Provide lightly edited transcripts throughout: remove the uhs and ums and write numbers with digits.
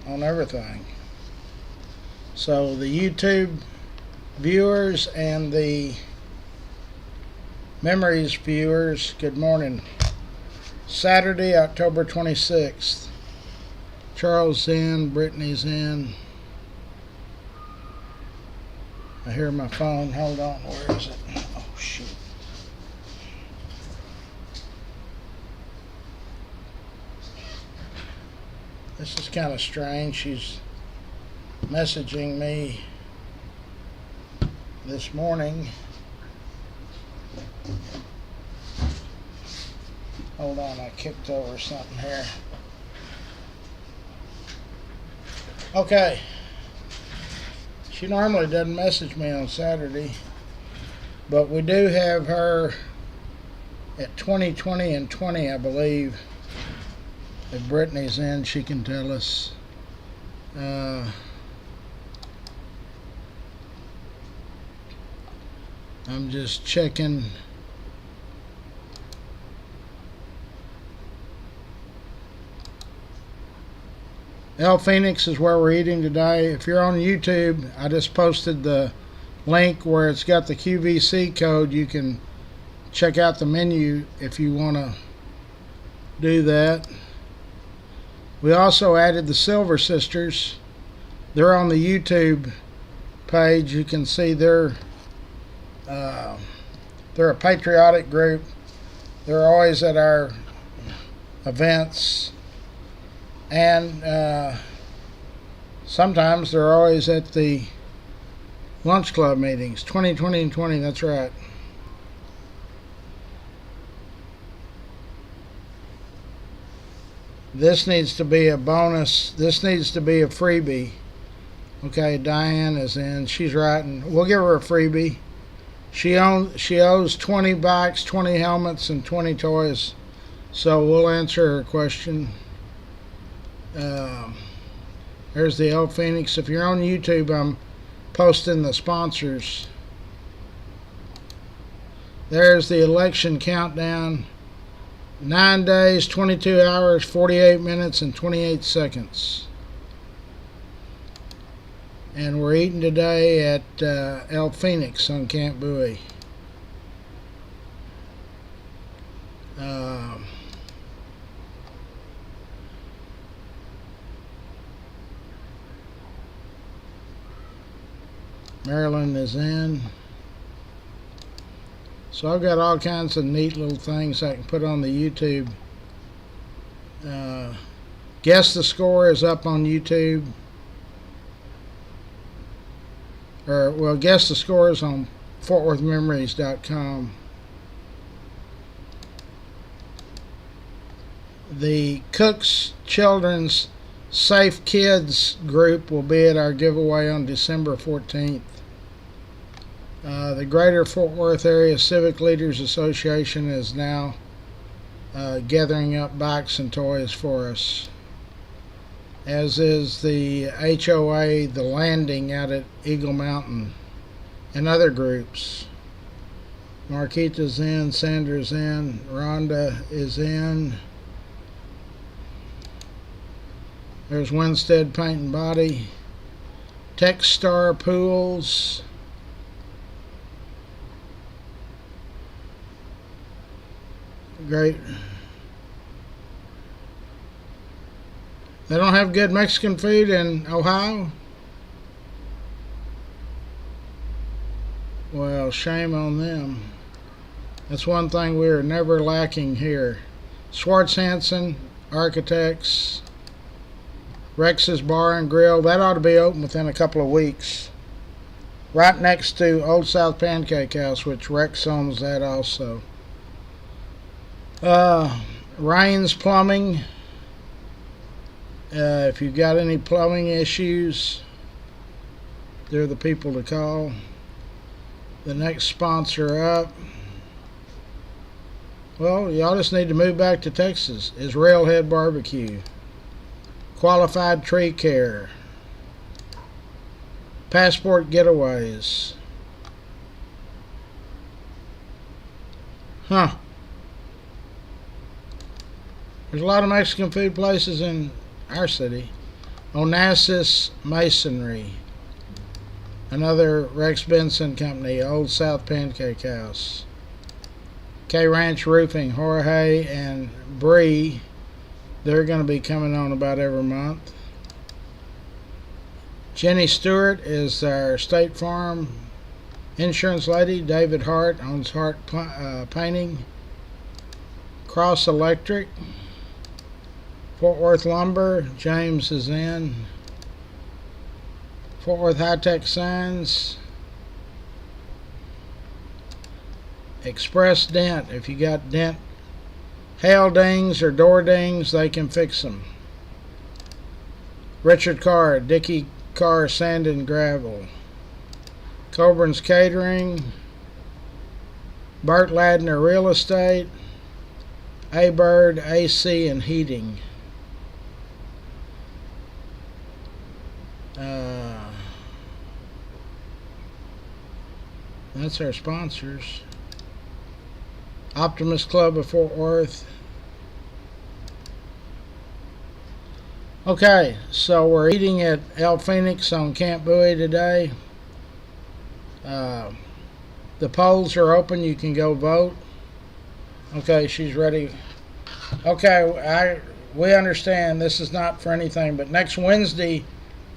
on everything. So the YouTube viewers and the Memories viewers, good morning. Saturday, October 26th. Charles in, Brittany's in. I hear my phone. Hold on, where is it? Oh, shoot. This is kind of strange. She's messaging me this morning. Hold on, I kicked over something here. Okay. She normally doesn't message me on Saturday, but we do have her at 20, and 20, I believe. If Brittany's in, she can tell us. I'm just checking. El Phoenix is where we're eating today. If you're on YouTube, I just posted the link where it's got the QVC code. You can check out the menu if you want to do that. We also added the Silver Sisters. They're on the YouTube page. You can see they're a patriotic group. They're always at our events, and sometimes they're always at the lunch club meetings. 20, and 20, that's right. This needs to be a bonus. This needs to be a freebie. Okay, Diane is in. She's writing. We'll give her a freebie. She owes 20 bikes, 20 helmets, and 20 toys. So we'll answer her question. There's the El Phoenix. If you're on YouTube, I'm posting the sponsors. There's the election countdown. 9 days, 22 hours, 48 minutes, and 28 seconds. And we're eating today at El Phoenix on Camp Bowie. Maryland is in. So I've got all kinds of neat little things I can put on the YouTube. Guess the Score is up on YouTube. Guess the Score is on FortWorthMemories.com. The Cook's Children's Safe Kids group will be at our giveaway on December 14th. The Greater Fort Worth Area Civic Leaders Association is now gathering up bikes and toys for us, as is the HOA, the Landing out at Eagle Mountain, and other groups. Marquita's in, Sandra's in, Rhonda is in. There's Winstead Paint and Body, Techstar Pools, great. They don't have good Mexican food in Ohio? Well, shame on them. That's one thing we are never lacking here. Schwartz Hanson Architects, Rex's Bar and Grill, that ought to be open within a couple of weeks. Right next to Old South Pancake House, which Rex owns that also. Rains Plumbing. If you've got any plumbing issues, they're the people to call. The next sponsor up, well, y'all just need to move back to Texas, is Railhead Barbecue. Qualified Tree Care. Passport Getaways. Huh. There's a lot of Mexican food places in our city. Onassis Masonry, another Rex Benson company, Old South Pancake House. K Ranch Roofing, Jorge and Bree, they're going to be coming on about every month. Jenny Stewart is our State Farm insurance lady. David Hart owns Hart Painting. Cross Electric. Fort Worth Lumber, James is in. Fort Worth High Tech Signs. Express Dent, if you got dent hail dings or door dings, they can fix them. Richard Carr, Dickey Carr Sand and Gravel. Coburn's Catering. Burt Ladner Real Estate. A-Bird AC and Heating. That's our sponsors. Optimist Club of Fort Worth. Okay, so we're eating at El Phoenix on Camp Bowie today. The polls are open. You can go vote. Okay, she's ready. Okay, we understand this is not for anything, but next Wednesday,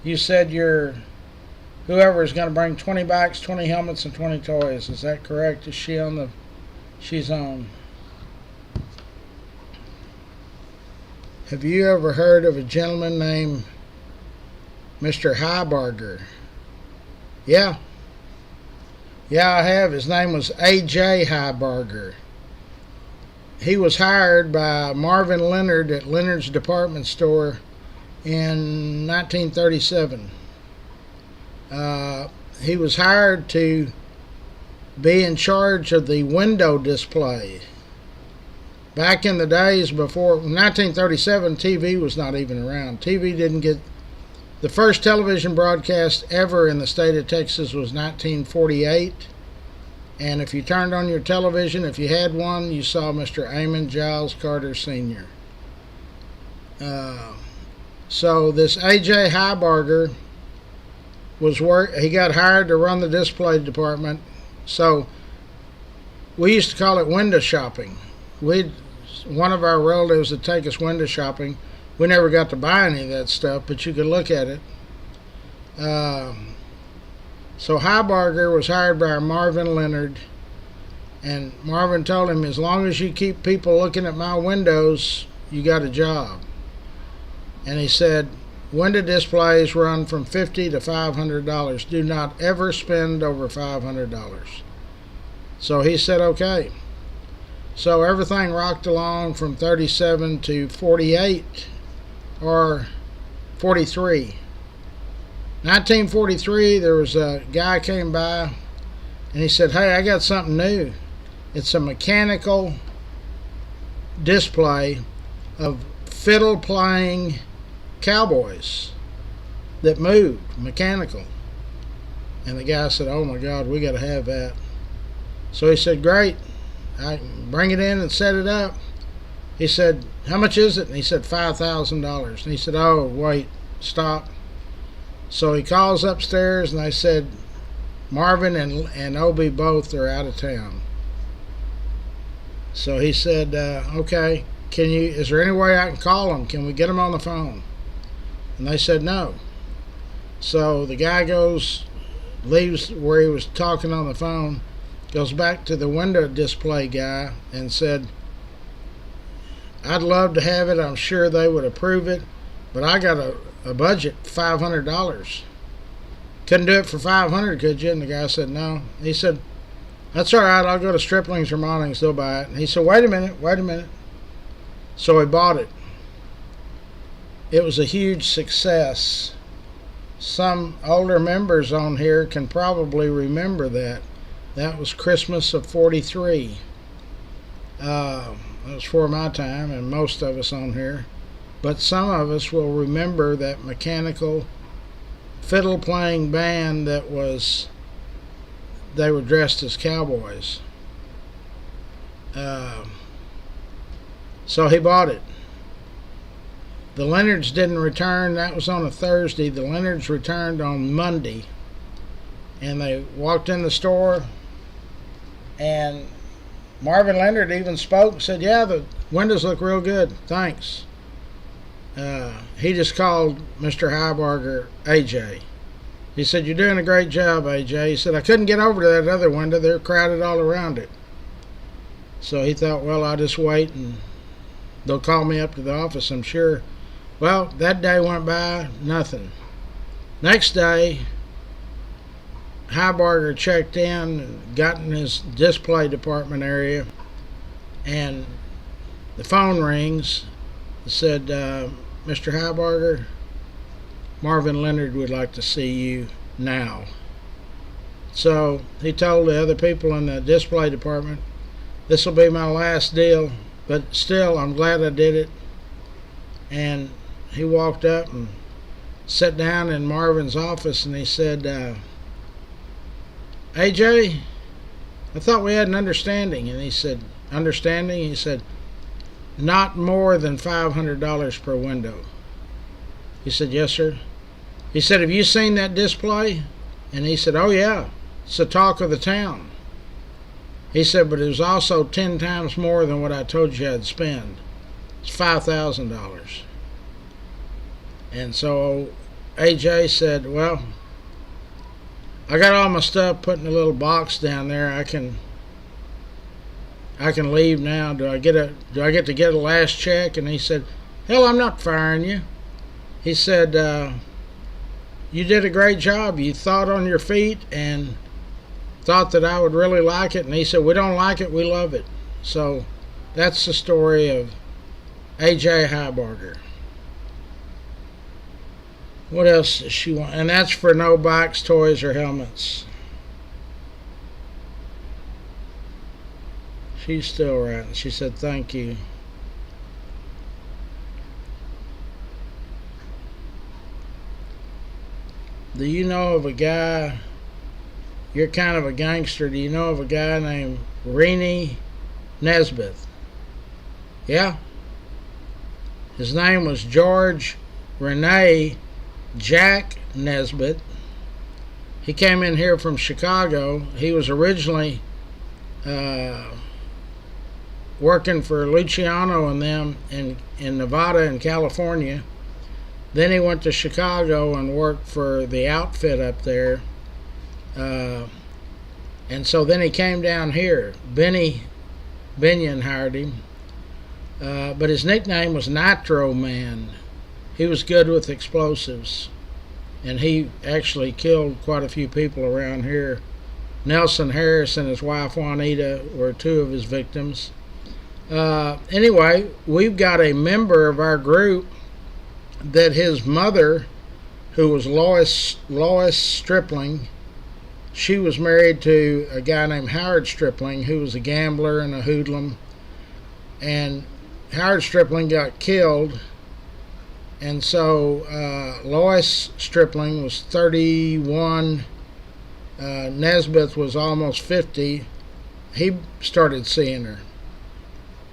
you said whoever is going to bring 20 bikes, 20 helmets, and 20 toys. Is that correct? Is she on the? She's on. Have you ever heard of a gentleman named Mr. Heiberger? Yeah. Yeah, I have. His name was A.J. Heiberger. He was hired by Marvin Leonard at Leonard's Department Store in 1937. He was hired to be in charge of the window display. Back in the days before 1937, TV was not even around. TV didn't get. The first television broadcast ever in the state of Texas was 1948. And if you turned on your television, if you had one, you saw Mr. Amon Giles Carter Sr. So this A.J. Heiberger he got hired to run the display department. So we used to call it window shopping. One of our relatives would take us window shopping. We never got to buy any of that stuff, but you could look at it. So Heiberger was hired by Marvin Leonard, and Marvin told him, as long as you keep people looking at my windows, you got a job. And he said, window displays run from $50 to $500. Do not ever spend over $500. So he said, okay. So everything rocked along from 37 to 48 or 43. 1943, there was a guy came by and he said, hey, I got something new. It's a mechanical display of fiddle playing cowboys that moved, mechanical. And the guy said, oh my God, we got to have that. So he said, great, I bring it in and set it up. He said, how much is it? And he said, $5,000. And he said, oh, wait, stop. So he calls upstairs and they said, Marvin and Obie both are out of town. So he said, okay, is there any way I can call them? Can we get them on the phone? And they said no. So the guy leaves where he was talking on the phone, goes back to the window display guy and said, I'd love to have it. I'm sure they would approve it, but I got a budget, $500. Couldn't do it for $500, could you? And the guy said no. He said, that's all right, I'll go to Stripling's or Monnings, they'll buy it. And he said, wait a minute. So he bought it. It was a huge success. Some older members on here can probably remember that. That was Christmas of 43. That was for my time, and most of us on here. But some of us will remember that mechanical fiddle playing band they were dressed as cowboys. So he bought it. the Leonards didn't return. That was on a Thursday. The Leonards returned on Monday. And they walked in the store, and Marvin Leonard even spoke and said, yeah, the windows look real good. Thanks. He just called Mr. Heiberger AJ. He said, you're doing a great job, AJ. He said, I couldn't get over to that other window. They're crowded all around it. So he thought, well, I'll just wait and they'll call me up to the office, I'm sure. Well, that day went by, nothing. Next day, Heiberger checked in, got in his display department area, and the phone rings. It said, Mr. Heiberger, Marvin Leonard would like to see you now. So he told the other people in the display department, this will be my last deal, but still, I'm glad I did it. And he walked up and sat down in Marvin's office, and he said, AJ, I thought we had an understanding. And he said, understanding? He said, not more than $500 per window. He said, yes, sir. He said, have you seen that display? And he said, oh, yeah, it's the talk of the town. He said, but it was also 10 times more than what I told you I'd spend. It's $5,000. And so AJ said, well, I got all my stuff put in a little box down there. I can leave now. Do I get to get a last check? And he said, hell, I'm not firing you. He said, you did a great job. You thought on your feet and thought that I would really like it. And he said, we don't like it, we love it. So that's the story of AJ Heiberger. What else does she want? And that's for no bikes, toys, or helmets. She's still writing. She said, thank you. Do you know of a guy, you're kind of a gangster, do you know of a guy named Rennie Nesbitt? Yeah? His name was George Rene Jack Nesbitt. He came in here from Chicago. He was originally working for Luciano and them in Nevada and California. Then he went to Chicago and worked for the outfit up there. And so then he came down here. Benny Binion hired him. But his nickname was Nitro Man. He was good with explosives. And he actually killed quite a few people around here. Nelson Harris and his wife Juanita were two of his victims. Anyway, we've got a member of our group that his mother, who was Lois Stripling, she was married to a guy named Howard Stripling, who was a gambler and a hoodlum. And Howard Stripling got killed. And so Lois Stripling was 31. Nesbitt was almost 50. He started seeing her.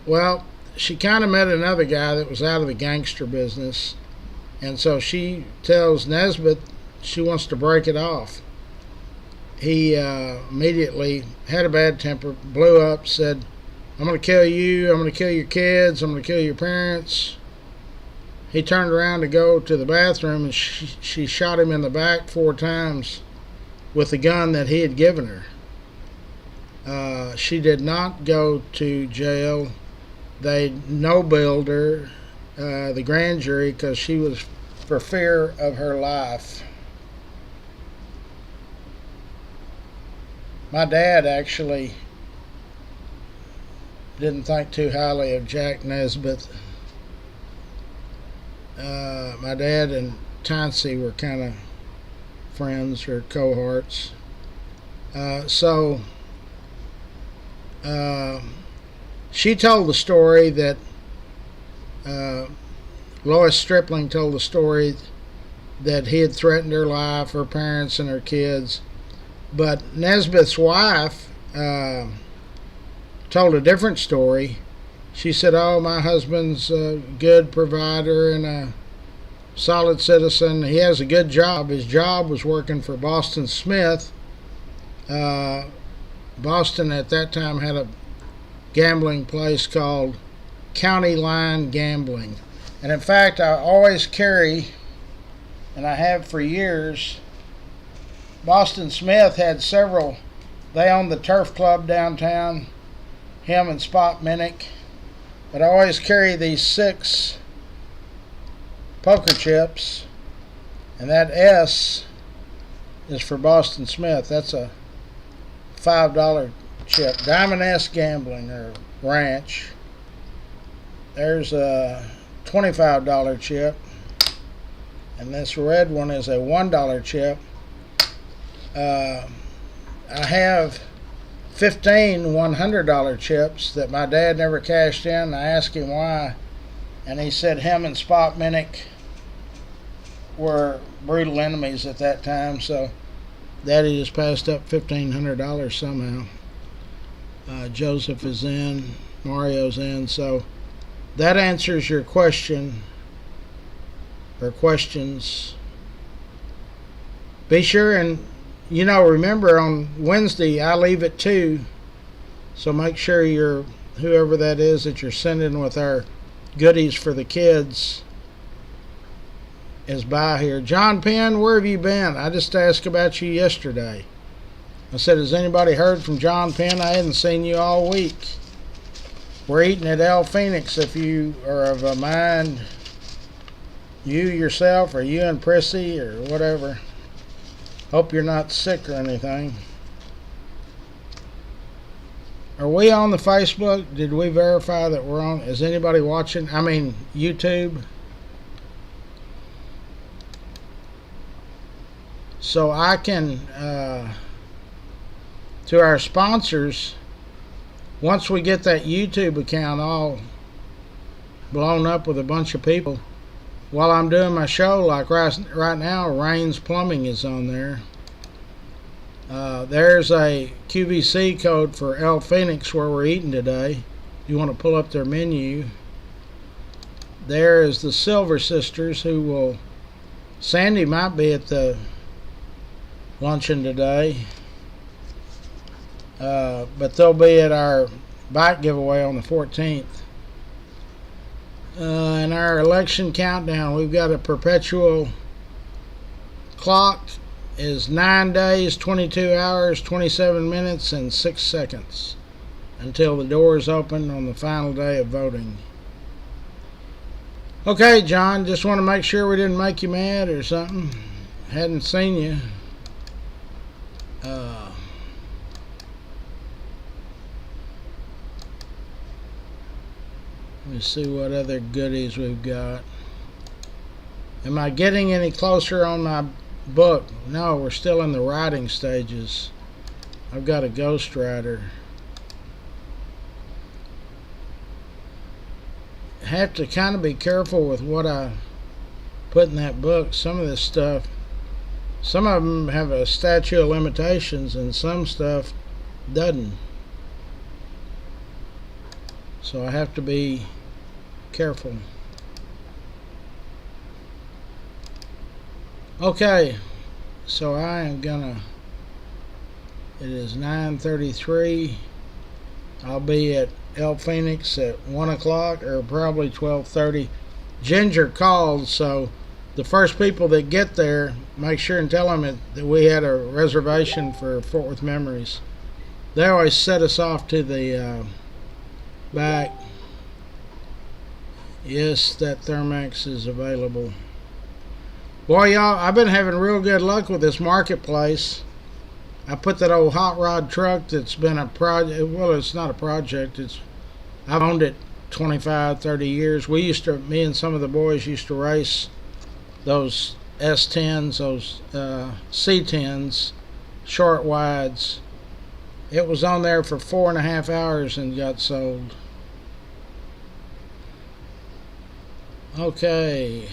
Well, she kind of met another guy that was out of the gangster business. And so she tells Nesbitt she wants to break it off. He immediately had a bad temper, blew up, said, I'm going to kill you, I'm going to kill your kids, I'm going to kill your parents. He turned around to go to the bathroom, and she shot him in the back 4 times with the gun that he had given her. She did not go to jail. They no-billed her, the grand jury, because she was for fear of her life. My dad actually didn't think too highly of Jack Nesbitt. My dad and Tansy were kind of friends or cohorts. She told the story that Lois Stripling told the story that he had threatened her life, her parents, and her kids. But Nesbitt's wife told a different story. She said, "Oh, my husband's a good provider and a solid citizen. He has a good job. His job was working for Boston Smith. Boston at that time had a gambling place called County Line Gambling. And in fact, I always carry, and I have for years, Boston Smith had several. They owned the Turf Club downtown, him and Spot Minnick. But I always carry these 6 poker chips, and that S is for Boston Smith. That's a $5 chip. Diamond S Gambling or Ranch. There's a $25 chip, and this red one is a $1 chip. I have 15 $100 chips that my dad never cashed in. I asked him why, and he said him and Spot Minnick were brutal enemies at that time, so Daddy just passed up $1,500 somehow. Joseph is in, Mario's in, so that answers your question, or questions. Be sure and, remember on Wednesday I leave at 2, so make sure whoever that is that you're sending with our goodies for the kids is by here. John Penn, where have you been? I just asked about you yesterday. I said, has anybody heard from John Penn? I hadn't seen you all week. We're eating at El Phoenix if you are of a mind, you yourself or you and Prissy or whatever. Hope you're not sick or anything. Are we on the Facebook? Did we verify that we're on? Is anybody watching? I mean, YouTube? So I can, to our sponsors, once we get that YouTube account all blown up with a bunch of people, while I'm doing my show, like right now, Rain's Plumbing is on there. There's a QVC code for El Phoenix where we're eating today. You want to pull up their menu. There is the Silver Sisters Sandy might be at the luncheon today. But they'll be at our bike giveaway on the 14th. And our election countdown, we've got a perpetual clock is 9 days, 22 hours, 27 minutes, and 6 seconds until the doors open on the final day of voting. Okay, John, just want to make sure we didn't make you mad or something. Hadn't seen you. Let me see what other goodies we've got. Am I getting any closer on my book? No, we're still in the writing stages. I've got a ghostwriter. I have to kind of be careful with what I put in that book. Some of this stuff, some of them have a statute of limitations and some stuff doesn't. So I have to be careful. Okay, so I am gonna, it is 9:33. I'll be at El Phoenix at 1 o'clock or probably 12:30. Ginger called, so the first people that get there, make sure and tell them that we had a reservation for Fort Worth Memories. They always set us off to the back. Yes, that Thermax is available. Boy, y'all, I've been having real good luck with this marketplace. I put that old hot rod truck that's been a project. Well, it's not a project. I've owned it 25, 30 years. Me and some of the boys used to race those S10s, those C10s, short wides. It was on there for 4.5 hours and got sold. Okay.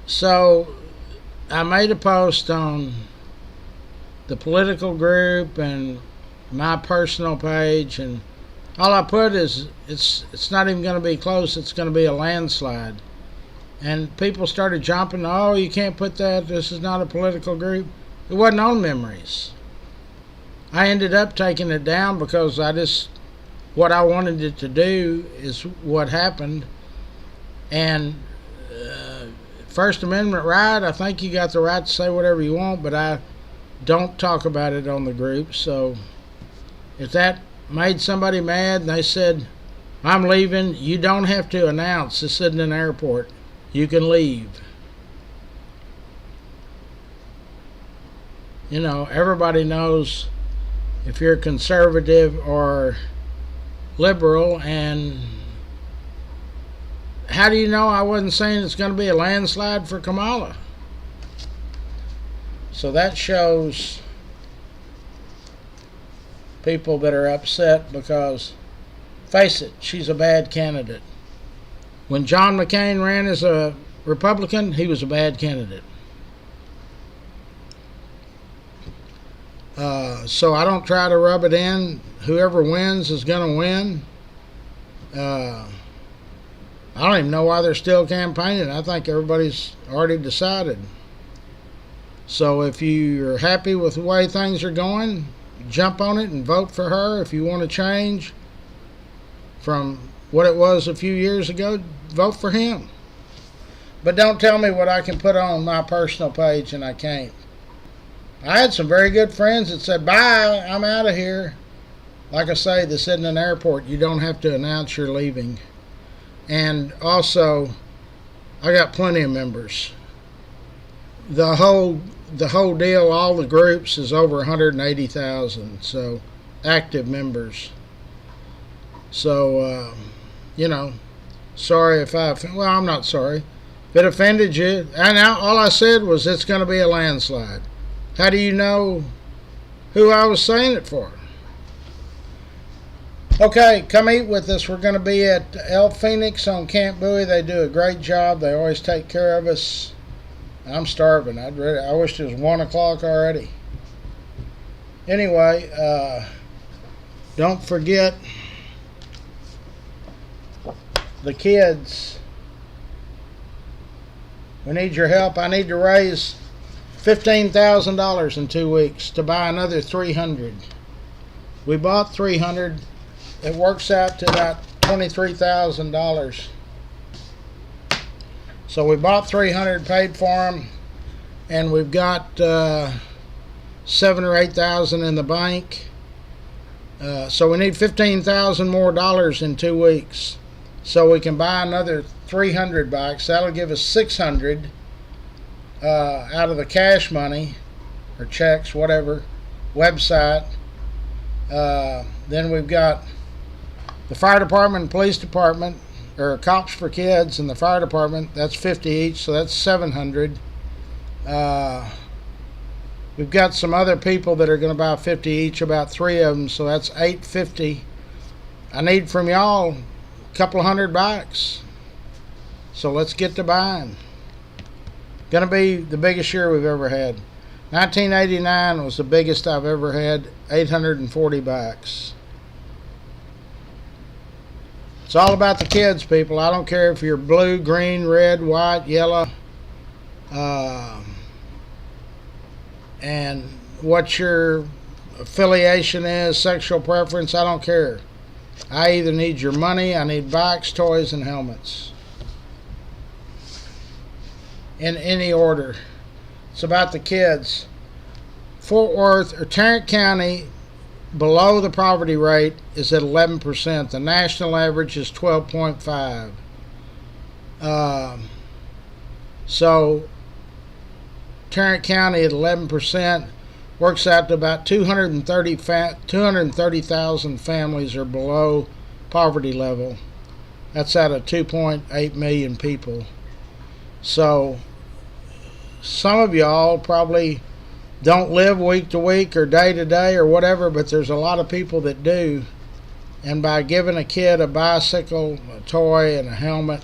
So I made a post on the political group and my personal page, and all I put is it's not even going to be close. It's going to be a landslide. And people started jumping. Oh, you can't put that. This is not a political group. It wasn't on Memories. I ended up taking it down because what I wanted it to do is what happened. And First Amendment right, I think you got the right to say whatever you want, but I don't talk about it on the group. So if that made somebody mad and they said, I'm leaving, you don't have to announce this isn't an airport. You can leave. You know, everybody knows if you're conservative or liberal. And how do you know I wasn't saying it's going to be a landslide for Kamala? So that shows people that are upset because, face it, she's a bad candidate. When John McCain ran as a Republican, he was a bad candidate. So I don't try to rub it in. Whoever wins is going to win. I don't even know why they're still campaigning. I think everybody's already decided. So if you're happy with the way things are going, jump on it and vote for her. If you want to change from what it was a few years ago, vote for him. But don't tell me what I can put on my personal page and I can't. I had some very good friends that said, bye, I'm out of here. Like I say, this isn't an airport. You don't have to announce you're leaving. And also, I got plenty of members. The whole deal, all the groups, is over 180,000. So, active members. So, sorry if I'm not sorry. If it offended you, and all I said was it's going to be a landslide. How do you know who I was saying it for? Okay, come eat with us. We're going to be at El Phoenix on Camp Bowie. They do a great job. They always take care of us. I'm starving. I wish it was 1 o'clock already. Anyway, don't forget the kids. We need your help. I need to raise $15,000 in 2 weeks to buy another 300. We bought 300. It works out to about $23,000. So we bought 300, paid for them, and we've got $7,000 or $8,000 in the bank. So we need $15,000 more in 2 weeks, so we can buy another 300 bikes. That'll give us 600 out of the cash money or checks, whatever, website. Then we've got the fire department and police department, or Cops for Kids and the fire department. That's 50 each, so that's 700. We've got some other people that are going to buy 50 each, about 3 of them, so that's 850. I need from y'all a couple of 100 bikes. So let's get to buying. Going to be the biggest year we've ever had. 1989 was the biggest I've ever had, 840 bikes. It's all about the kids, people. I don't care if you're blue, green, red, white, yellow, and what your affiliation is, sexual preference, I don't care. I either need your money, I need bikes, toys, and helmets. In any order. It's about the kids. Fort Worth or Tarrant County, below the poverty rate, is at 11%. The national average is 12.5. So Tarrant County at 11% works out to about 230,000 families are below poverty level. That's out of 2.8 million people. So some of y'all probably don't live week to week or day to day or whatever, but there's a lot of people that do. And by giving a kid a bicycle, a toy, and a helmet,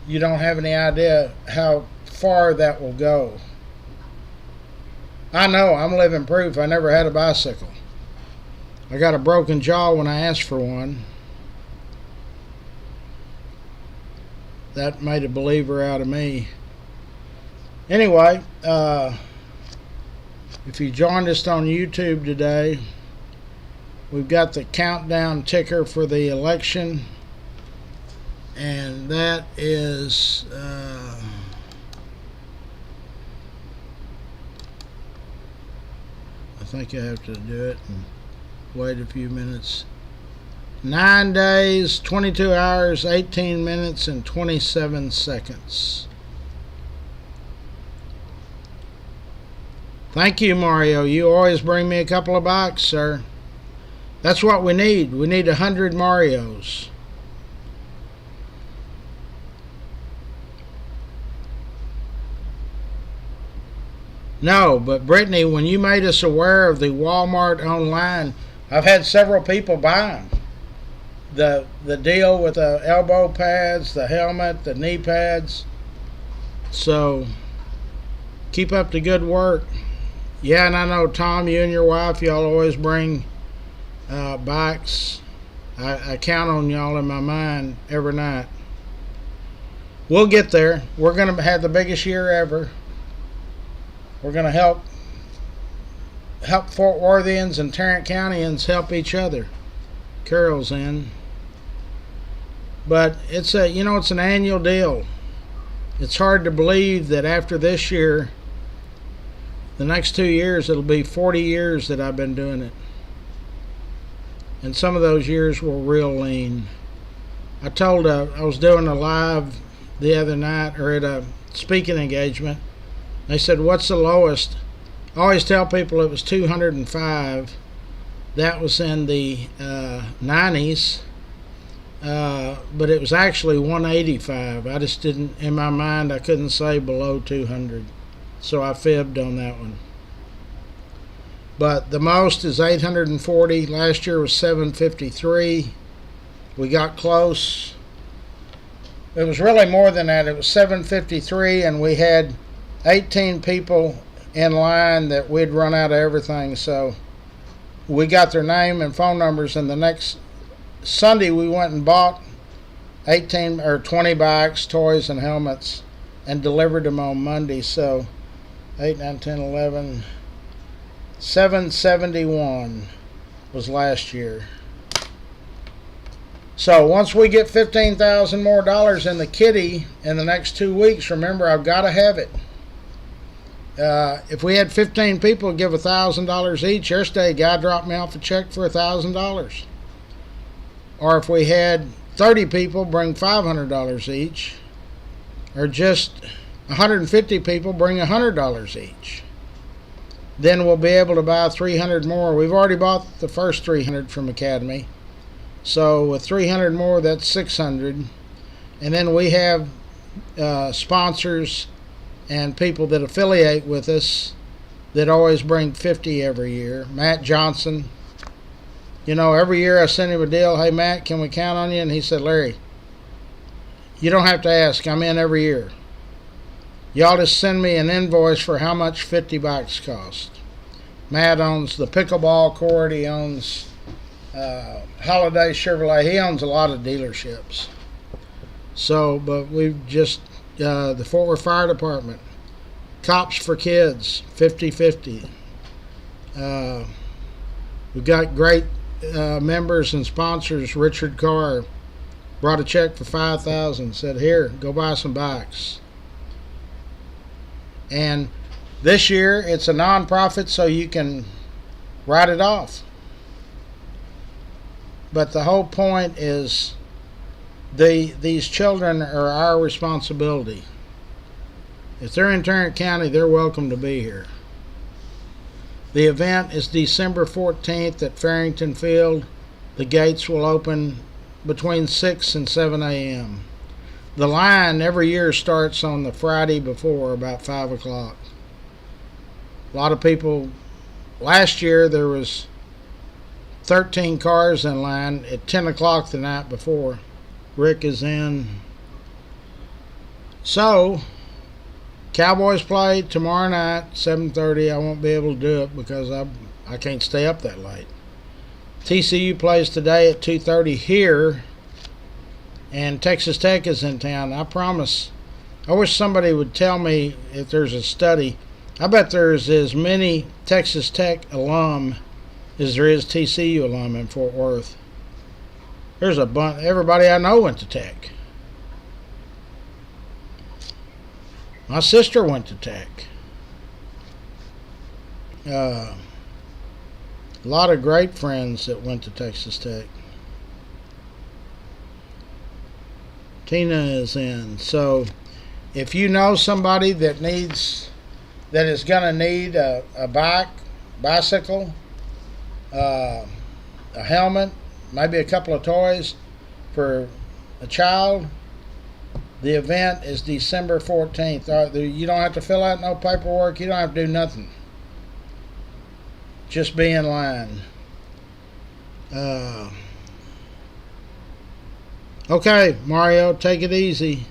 you don't have any idea how far that will go. I know, I'm living proof. I never had a bicycle. I got a broken jaw when I asked for one. That made a believer out of me. Anyway, if you joined us on YouTube today, we've got the countdown ticker for the election, and that is I think I have to do it and wait a few minutes. 9 days, 22 hours, 18 minutes, and 27 seconds. Thank you, Mario. You always bring me a couple of bucks, sir. That's what we need. We need 100 Marios. No, but Brittany, when you made us aware of the Walmart online, I've had several people buy them. The deal with the elbow pads, the helmet, the knee pads. So keep up the good work. Yeah, and I know, Tom, you and your wife, y'all always bring bikes. I count on y'all in my mind every night. We'll get there. We're going to have the biggest year ever. We're going to help Fort Worthians and Tarrant Countyans help each other. Carol's in. But it's an annual deal. It's hard to believe that after this year, the next 2 years, it'll be 40 years that I've been doing it. And some of those years were real lean. I was doing a live the other night, or at a speaking engagement. They said, what's the lowest? I always tell people it was 205. That was in the 90s. But it was actually 185. I just didn't, in my mind, I couldn't say below 200. So I fibbed on that one. But the most is 840. Last year was 753. We got close. It was really more than that. It was 753, and we had 18 people in line that we'd run out of everything. So we got their name and phone numbers, and the next Sunday we went and bought 18 or 20 bikes, toys, and helmets, and delivered them on Monday. So 8, 9, 10, 11, 771 was last year. So once we get $15,000 more in the kitty in the next 2 weeks, remember, I've got to have it. If we had 15 people give $1,000 each, yesterday a guy dropped me off a check for $1,000. Or if we had 30 people bring $500 each, or just 150 people bring $100 each, then we'll be able to buy 300 more. We've already bought the first 300 from Academy. So with 300 more, that's 600. And then we have sponsors and people that affiliate with us that always bring 50 every year. Matt Johnson, every year I send him a deal. Hey, Matt, can we count on you? And he said, Larry, you don't have to ask. I'm in every year. Y'all just send me an invoice for how much 50 bikes cost. Matt owns the pickleball court. He owns Holiday Chevrolet. He owns a lot of dealerships. So, but we've just, the Fort Worth Fire Department, Cops for Kids, 50-50. We've got great members and sponsors. Richard Carr brought a check for $5,000, said, here, go buy some bikes. And this year it's a non-profit, so you can write it off. But the whole point is these children are our responsibility. If they're in Tarrant County, they're welcome to be here. The event is December 14th at Farrington Field. The gates will open between 6 and 7 a.m. The line every year starts on the Friday before, about 5 o'clock. A lot of people, last year there was 13 cars in line at 10 o'clock the night before. Rick is in. So, Cowboys play tomorrow night, 7:30. I won't be able to do it because I can't stay up that late. TCU plays today at 2:30 here, and Texas Tech is in town. I promise. I wish somebody would tell me if there's a study. I bet there's as many Texas Tech alum as there is TCU alum in Fort Worth. There's a bunch. Everybody I know went to Tech. My sister went to Tech. A lot of great friends that went to Texas Tech. Tina is in. So if you know somebody that is going to need a bicycle, a helmet, maybe a couple of toys for a child, the event is December 14th. You don't have to fill out no paperwork. You don't have to do nothing. Just be in line. Okay, Mario, take it easy.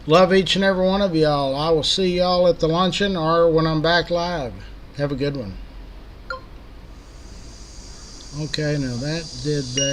Love each and every one of y'all. I will see y'all at the luncheon or when I'm back live. Have a good one. Okay, now that did that.